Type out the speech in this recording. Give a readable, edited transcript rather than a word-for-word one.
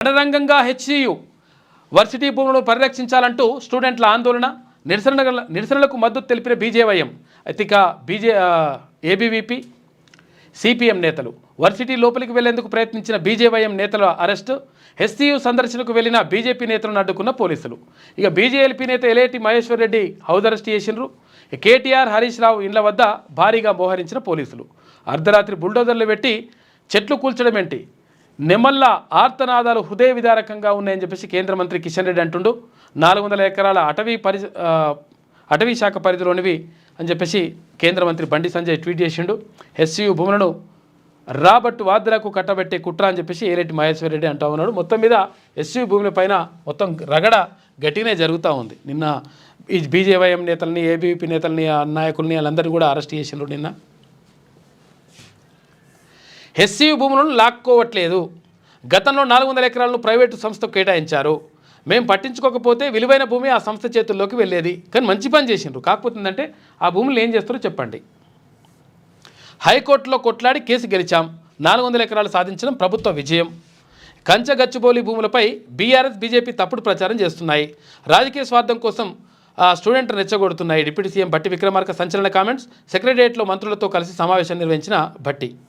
రణరంగంగా HCU varsity భూములను పరిరక్షించాలంటూ స్టూడెంట్ల ఆందోళన నిరసనలకు మద్దతు తెలిపిన బీజేవైఎం ఇక ఏబీవీపీ సిపిఎం నేతలు వర్సిటీ లోపలికి వెళ్లేందుకు ప్రయత్నించిన బీజేవైఎం నేతల అరెస్టు హెచ్సియు సందర్శనకు వెళ్లిన బీజేపీ నేతలను అడ్డుకున్న పోలీసులు ఇక బీజేఎల్పీ నేత ఎలేటి మహేశ్వర్ రెడ్డి హౌస్ అరెస్ట్ చేసినారు కేటీఆర్ హరీష్ రావు ఇండ్ల వద్ద భారీగా మోహరించిన పోలీసులు అర్ధరాత్రి బుల్డోజర్లు పెట్టి చెట్లు కూల్చడం ఏంటి నెమల్ల ఆర్తనాదాలు హృదయ విదారకంగా ఉన్నాయని చెప్పేసి కేంద్ర మంత్రి కిషన్ రెడ్డి అంటుండు 400 ఎకరాల అటవీ శాఖ పరిధిలోనివి అని చెప్పేసి కేంద్ర మంత్రి బండి సంజయ్ ట్వీట్ చేసిండు హెచ్సియు భూములను రాబట్టు వాద్రకు కట్టబెట్టే కుట్ర అని చెప్పేసి ఏలేటి మహేశ్వర్ రెడ్డి అంటూ ఉన్నాడు మొత్తం మీద హెచ్సియు భూముల పైన మొత్తం రగడ గట్టిగానే జరుగుతూ ఉంది నిన్న ఈ బీజేవైఎం నేతల్ని ఏబీవీపీ నేతల్ని నాయకుల్ని వాళ్ళందరినీ కూడా అరెస్ట్ చేసిండ్రు నిన్న హెచ్సియు భూములను లాక్కోవట్లేదు గతంలో 400 ఎకరాలను ప్రైవేటు సంస్థకు కేటాయించారు మేము పట్టించుకోకపోతే విలువైన భూమి ఆ సంస్థ చేతుల్లోకి వెళ్ళేది కానీ మంచి పని చేసిండ్రు కాకపోతే ఏంటంటే ఆ భూములు ఏం చేస్తారో చెప్పండి హైకోర్టులో కొట్లాడి కేసు గెలిచాం 400 ఎకరాలు సాధించడం ప్రభుత్వ విజయం కంచగచ్చిబౌలి భూములపై బీఆర్ఎస్ బీజేపీ తప్పుడు ప్రచారం చేస్తున్నాయి రాజకీయ స్వార్థం కోసం స్టూడెంట్ రెచ్చగొడుతున్నాయి డిప్యూటీ సీఎం భట్టి విక్రమార్క సంచలన కామెంట్స్ సెక్రటేరియట్లో మంత్రులతో కలిసి సమావేశం నిర్వహించిన భట్టి